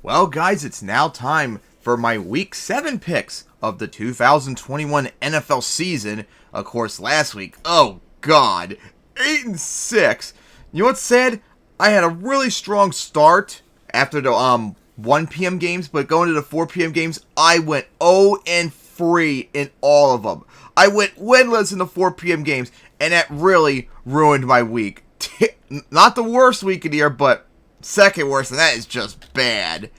Well, guys, it's now time for my Week 7 picks of the 2021 NFL season. Of course, last week, oh god, 8-6. You know what's sad? I had a really strong start after the 1 p.m. games, but going to the 4 p.m. games, I went 0-3 in all of them. I went winless in the 4 p.m. games, and that really ruined my week. Not the worst week of the year, but second worst, and that is just bad.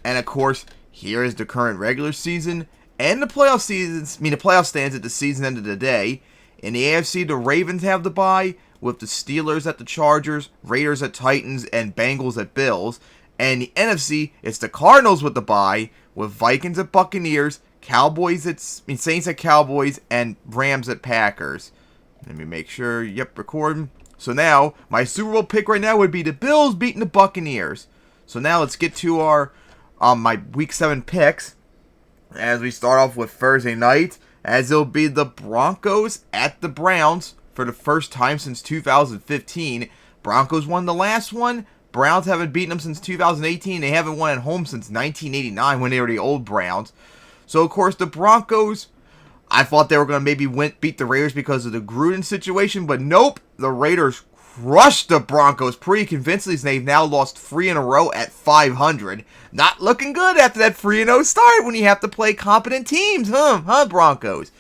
And of course, here is the current regular season and the playoff seasons. The playoff stands at the season end of the day. In the AFC, the Ravens have the bye, with the Steelers at the Chargers, Raiders at Titans, and Bengals at Bills. And the NFC, it's the Cardinals with the bye, with Vikings at Buccaneers, Saints at Cowboys, and Rams at Packers. Let me make sure. Yep, recording. So now, my Super Bowl pick right now would be the Bills beating the Buccaneers. So now let's get to our my Week 7 picks. As we start off with Thursday night, as it'll be the Broncos at the Browns for the first time since 2015. Broncos won the last one. Browns haven't beaten them since 2018. They haven't won at home since 1989 when they were the old Browns. So, of course, the Broncos, I thought they were going to maybe beat the Raiders because of the Gruden situation, but nope. The Raiders crushed the Broncos pretty convincingly. They've now lost 3 in a row at 500. Not looking good after that 3-0 start when you have to play competent teams, Broncos?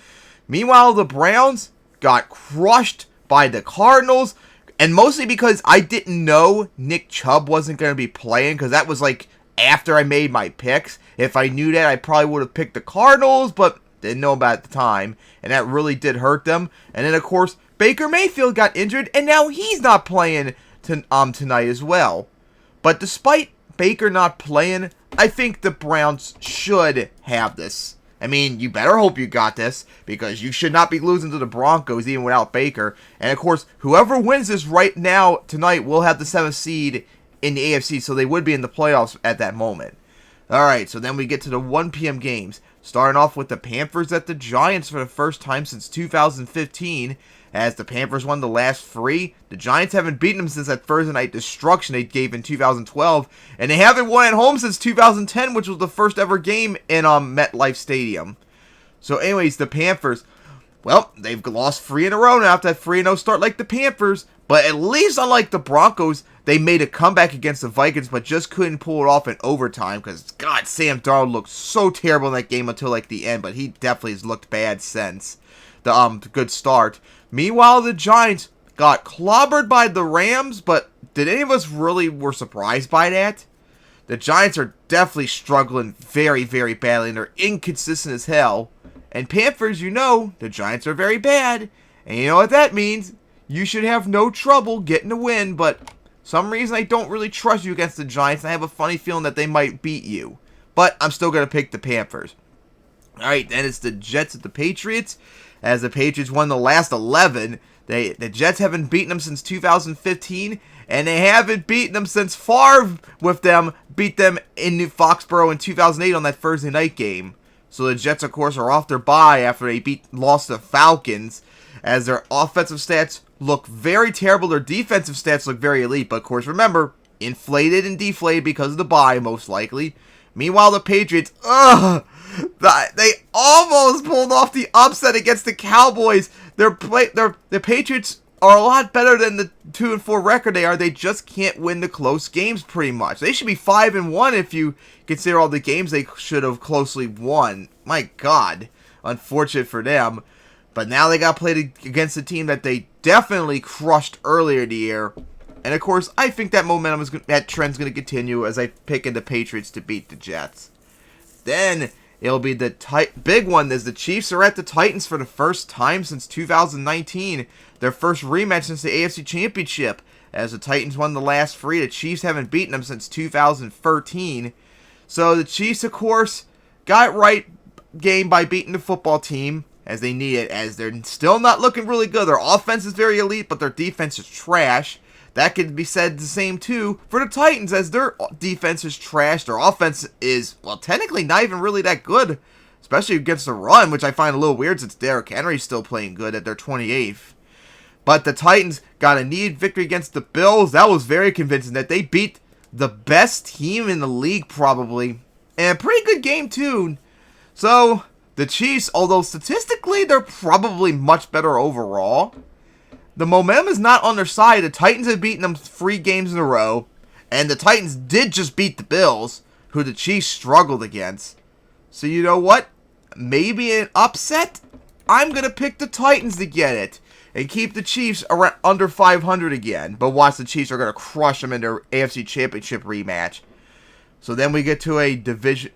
Meanwhile, the Browns got crushed by the Cardinals, and mostly because I didn't know Nick Chubb wasn't going to be playing, because that was like after I made my picks. If I knew that, I probably would have picked the Cardinals, but didn't know about it at the time, and that really did hurt them. And then, of course, Baker Mayfield got injured, and now he's not playing tonight as well. But despite Baker not playing, I think the Browns should have this. I mean, you better hope you got this, because you should not be losing to the Broncos even without Baker. And, of course, whoever wins this right now tonight will have the 7th seed in the AFC, so they would be in the playoffs at that moment. Alright, so then we get to the 1 p.m. games. Starting off with the Panthers at the Giants for the first time since 2015. As the Panthers won the last 3. The Giants haven't beaten them since that Thursday night destruction they gave in 2012. And they haven't won at home since 2010, which was the first ever game in MetLife Stadium. So anyways, the Panthers, well, they've lost 3 in a row now after that 3-0 start like the Panthers. But at least unlike the Broncos, they made a comeback against the Vikings, but just couldn't pull it off in overtime. Because, God, Sam Darnold looked so terrible in that game until like the end. But he definitely has looked bad since the good start. Meanwhile, the Giants got clobbered by the Rams, but did any of us really were surprised by that? The Giants are definitely struggling very, very badly, and they're inconsistent as hell. And Panthers, you know, the Giants are very bad, and you know what that means. You should have no trouble getting a win, but some reason I don't really trust you against the Giants. I have a funny feeling that they might beat you, but I'm still going to pick the Panthers. Alright, then it's the Jets at the Patriots. As the Patriots won the last 11, the Jets haven't beaten them since 2015, and they haven't beaten them since Favre with them beat them in New Foxborough in 2008 on that Thursday night game. So the Jets, of course, are off their bye after they lost the Falcons, as their offensive stats look very terrible. Their defensive stats look very elite, but of course, remember, inflated and deflated because of the bye, most likely. Meanwhile, the Patriots, they almost pulled off the upset against the Cowboys. The Patriots are a lot better than the 2-4 record they are. They just can't win the close games pretty much. They should be 5-1 if you consider all the games they should have closely won. My God, unfortunate for them. But now they got played against a team that they definitely crushed earlier in the year. And of course, I think that trend's going to continue as I pick in the Patriots to beat the Jets. Then it'll be the big one, as the Chiefs are at the Titans for the first time since 2019. Their first rematch since the AFC Championship. As the Titans won the last 3, the Chiefs haven't beaten them since 2013. So the Chiefs, of course, got right game by beating the football team as they need it, as they're still not looking really good. Their offense is very elite, but their defense is trash. That could be said the same, too, for the Titans, as their defense is trash. Their offense is, well, technically not even really that good, especially against the run, which I find a little weird since Derrick Henry's still playing good at their 28th. But the Titans got a needed victory against the Bills. That was very convincing, that they beat the best team in the league probably, and a pretty good game too. So, the Chiefs, although statistically they're probably much better overall, the momentum is not on their side. The Titans have beaten them 3 games in a row, and the Titans did just beat the Bills, who the Chiefs struggled against. So you know what? Maybe an upset? I'm going to pick the Titans to get it and keep the Chiefs around under 500 again. But watch, the Chiefs are going to crush them in their AFC Championship rematch. So then we get to a division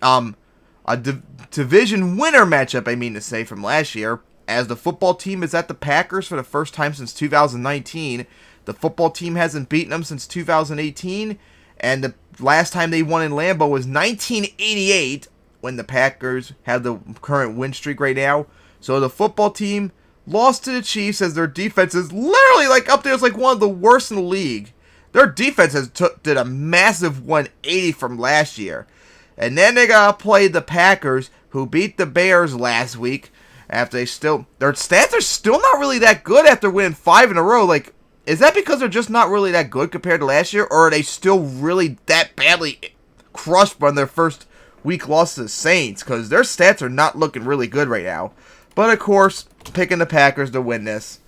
winner matchup, I mean to say, from last year. As the football team is at the Packers for the first time since 2019. The football team hasn't beaten them since 2018. And the last time they won in Lambeau was 1988, when the Packers have the current win streak right now. So the football team lost to the Chiefs as their defense is literally like up there. It's like one of the worst in the league. Their defense has did a massive 180 from last year. And then they got to play the Packers, who beat the Bears last week. After their stats are still not really that good after winning 5 in a row. Like, is that because they're just not really that good compared to last year? Or are they still really that badly crushed by their first week loss to the Saints? Because their stats are not looking really good right now. But, of course, picking the Packers to win this.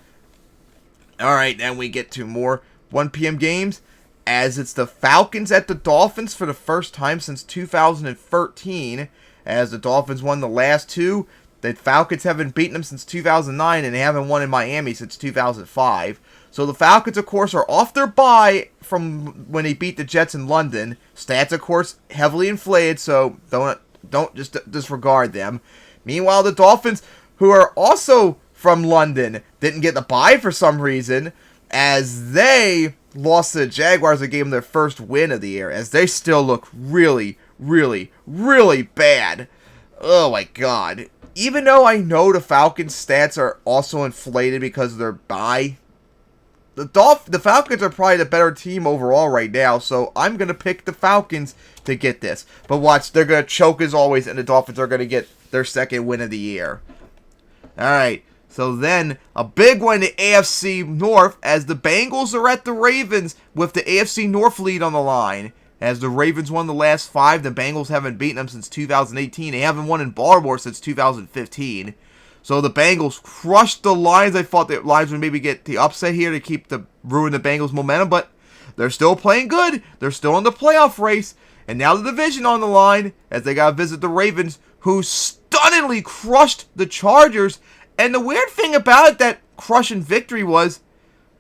Alright, then we get to more 1 p.m. games. As it's the Falcons at the Dolphins for the first time since 2013. As the Dolphins won the last 2. The Falcons haven't beaten them since 2009, and they haven't won in Miami since 2005. So the Falcons, of course, are off their bye from when they beat the Jets in London. Stats, of course, heavily inflated, so don't just disregard them. Meanwhile, the Dolphins, who are also from London, didn't get the bye for some reason, as they lost to the Jaguars and gave them their first win of the year, as they still look really, really, really bad. Oh my god. Even though I know the Falcons' stats are also inflated because of their bye, the Falcons are probably the better team overall right now, so I'm going to pick the Falcons to get this. But watch, they're going to choke as always, and the Dolphins are going to get their second win of the year. Alright, so then a big one in the AFC North, as the Bengals are at the Ravens with the AFC North lead on the line. As the Ravens won the last 5, the Bengals haven't beaten them since 2018. They haven't won in Baltimore since 2015. So the Bengals crushed the Lions. I thought the Lions would maybe get the upset here to ruin the Bengals' momentum, but they're still playing good. They're still in the playoff race. And now the division on the line, as they got to visit the Ravens, who stunningly crushed the Chargers. And the weird thing about it, that crushing victory, was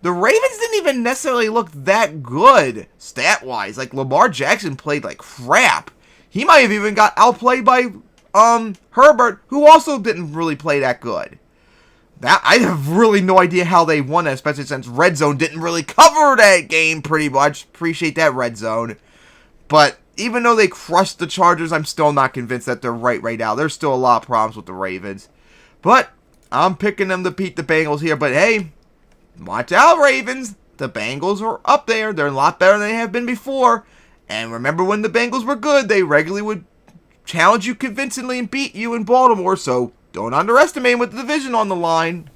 the Ravens didn't even necessarily look that good, stat-wise. Like, Lamar Jackson played like crap. He might have even got outplayed by Herbert, who also didn't really play that good. I have really no idea how they won that, especially since Red Zone didn't really cover that game pretty much. Appreciate that, Red Zone. But even though they crushed the Chargers, I'm still not convinced that they're right now. There's still a lot of problems with the Ravens. But I'm picking them to beat the Bengals here. But hey, watch out, Ravens. The Bengals are up there. They're a lot better than they have been before. And remember, when the Bengals were good, they regularly would challenge you convincingly and beat you in Baltimore. So don't underestimate them with the division on the line.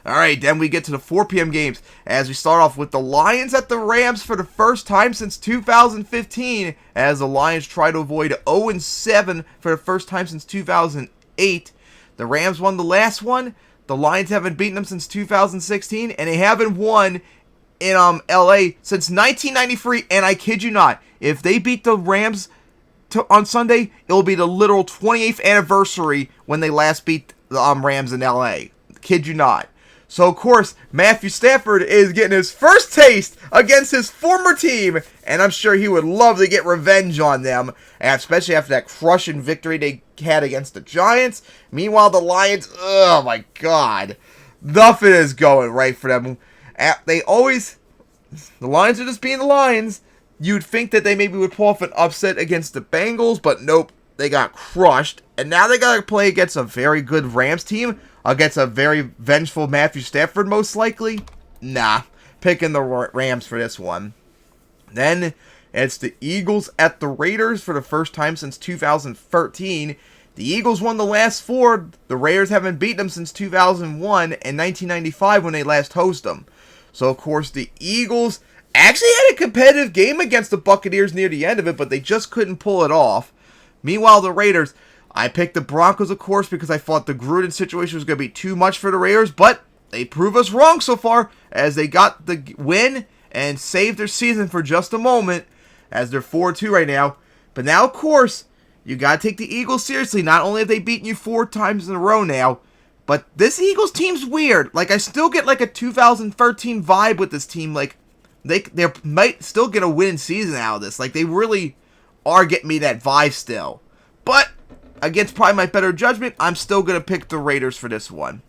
Alright, then we get to the 4 p.m. games, as we start off with the Lions at the Rams for the first time since 2015, as the Lions try to avoid 0-7 for the first time since 2008. The Rams won the last one. The Lions haven't beaten them since 2016, and they haven't won in LA since 1993, and I kid you not, if they beat the Rams on Sunday, it will be the literal 28th anniversary when they last beat the Rams in LA. Kid you not. So, of course, Matthew Stafford is getting his first taste against his former team, and I'm sure he would love to get revenge on them, especially after that crushing victory they had against the Giants. Meanwhile, the Lions, oh my god, nothing is going right for them. The Lions are just being the Lions. You'd think that they maybe would pull off an upset against the Bengals, but nope, they got crushed. And now they got to play against a very good Rams team, against a very vengeful Matthew Stafford, most likely. Nah, picking the Rams for this one. Then it's the Eagles at the Raiders for the first time since 2013. The Eagles won the last 4. The Raiders haven't beaten them since 2001 and 1995 when they last hosted them. So, of course, the Eagles actually had a competitive game against the Buccaneers near the end of it, but they just couldn't pull it off. Meanwhile, the Raiders, I picked the Broncos, of course, because I thought the Gruden situation was going to be too much for the Raiders, but they prove us wrong so far, as they got the win and saved their season for just a moment, as they're 4-2 right now. But now, of course, you got to take the Eagles seriously. Not only have they beaten you 4 times in a row now, but this Eagles team's weird. Like, I still get like a 2013 vibe with this team. Like, they might still get a winning season out of this. Like, they really are getting me that vibe still. But, against probably my better judgment, I'm still going to pick the Raiders for this one.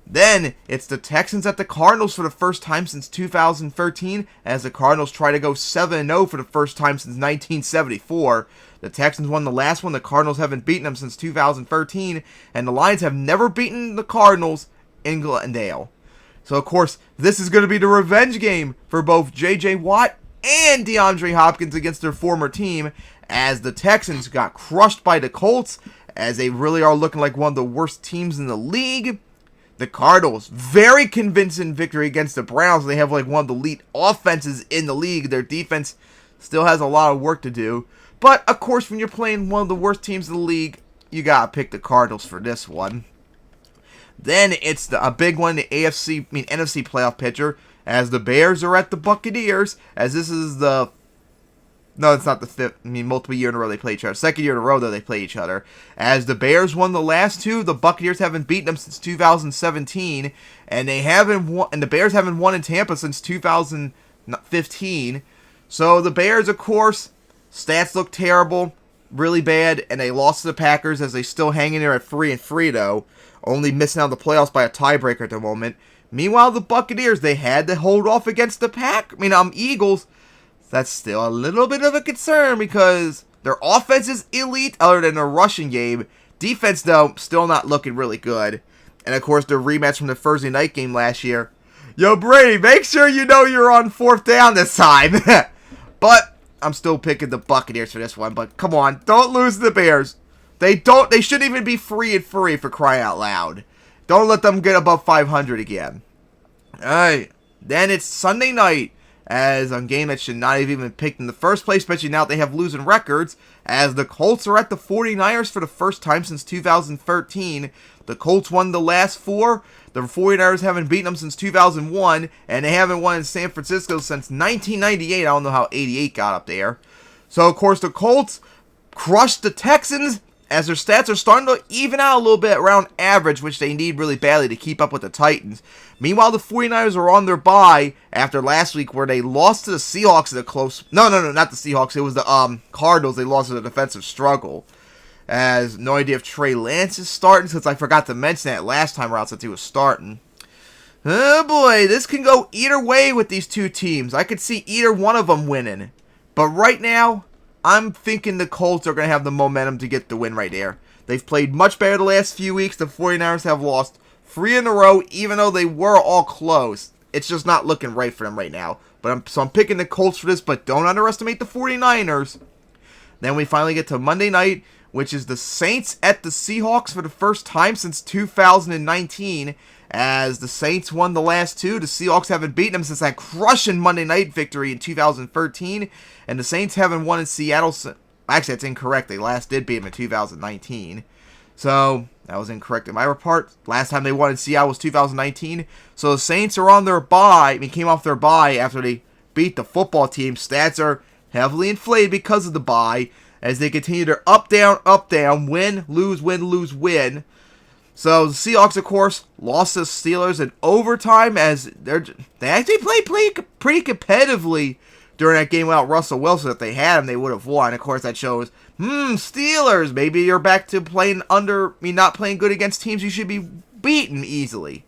Then, it's the Texans at the Cardinals for the first time since 2013, as the Cardinals try to go 7-0 for the first time since 1974. The Texans won the last one. The Cardinals haven't beaten them since 2013, and the Lions have never beaten the Cardinals in Glendale. So, of course, this is going to be the revenge game for both J.J. Watt and DeAndre Hopkins against their former team, as the Texans got crushed by the Colts, as they really are looking like one of the worst teams in the league. The Cardinals, very convincing victory against the Browns. They have like one of the elite offenses in the league. Their defense still has a lot of work to do. But, of course, when you're playing one of the worst teams in the league, you got to pick the Cardinals for this one. Then it's a big one, the NFC playoff picture, as the Bears are at the Buccaneers, as this is the... No, it's not the fifth. Multiple year in a row they play each other. Second year in a row, though, they play each other. As the Bears won the last 2, the Buccaneers haven't beaten them since 2017, and the Bears haven't won in Tampa since 2015. So the Bears, of course, stats look terrible, really bad, and they lost to the Packers as they still hang in there at 3-3, though, only missing out on the playoffs by a tiebreaker at the moment. Meanwhile, the Buccaneers, they had to hold off against the Eagles. That's still a little bit of a concern because their offense is elite other than their rushing game. Defense, though, still not looking really good. And, of course, the rematch from the Thursday night game last year. Yo, Brady, make sure you know you're on 4th down this time. But I'm still picking the Buccaneers for this one. But, come on, don't lose to the Bears. They shouldn't even be 3-3 for crying out loud. Don't let them get above 500 again. Alright, then it's Sunday night. As a game that should not have even been picked in the first place, especially now they have losing records, as the Colts are at the 49ers for the first time since 2013. The Colts won the last 4. The 49ers haven't beaten them since 2001, and they haven't won in San Francisco since 1998. I don't know how 88 got up there. So, of course, the Colts crushed the Texans, as their stats are starting to even out a little bit around average, which they need really badly to keep up with the Titans. Meanwhile, the 49ers are on their bye after last week where they lost to the Seahawks in a close... No, not the Seahawks. It was the Cardinals. They lost in a defensive struggle. As no idea if Trey Lance is starting, since I forgot to mention that last time around since he was starting. Oh boy, this can go either way with these two teams. I could see either one of them winning. But right now, I'm thinking the Colts are going to have the momentum to get the win right there. They've played much better the last few weeks. The 49ers have lost 3 in a row, even though they were all close. It's just not looking right for them right now. But I'm picking the Colts for this, but don't underestimate the 49ers. Then we finally get to Monday night, which is the Saints at the Seahawks for the first time since 2019. As the Saints won the last 2, the Seahawks haven't beaten them since that crushing Monday night victory in 2013. And the Saints haven't won in Seattle since... Actually, that's incorrect. They last did beat them in 2019. So, that was incorrect in my report. Last time they won in Seattle was 2019. So, the Saints are on their bye. Came off their bye after they beat the football team. Stats are heavily inflated because of the bye, as they continue their up, down, win, lose, win. So, the Seahawks, of course, lost to the Steelers in overtime, as they actually played pretty competitively during that game without Russell Wilson. If they had him, they would have won. Of course, that shows, Steelers, maybe you're back to not playing good against teams you should be beaten easily.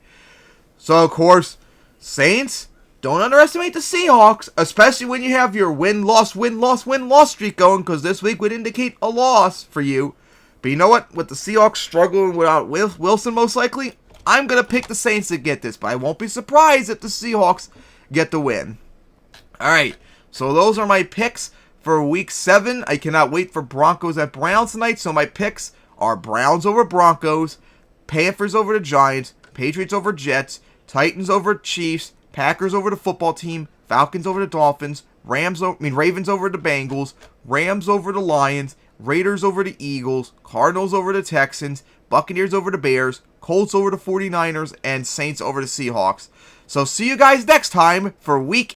So, of course, Saints, don't underestimate the Seahawks, especially when you have your win-loss streak going, because this week would indicate a loss for you. But you know what? With the Seahawks struggling without Wilson most likely, I'm going to pick the Saints to get this, but I won't be surprised if the Seahawks get the win. Alright, so those are my picks for Week 7. I cannot wait for Broncos at Browns tonight, so my picks are Browns over Broncos, Panthers over the Giants, Patriots over Jets, Titans over Chiefs, Packers over the football team, Falcons over the Dolphins, Ravens over the Bengals, Rams over the Lions, Raiders over the Eagles, Cardinals over the Texans, Buccaneers over the Bears, Colts over the 49ers, and Saints over the Seahawks. So see you guys next time for Week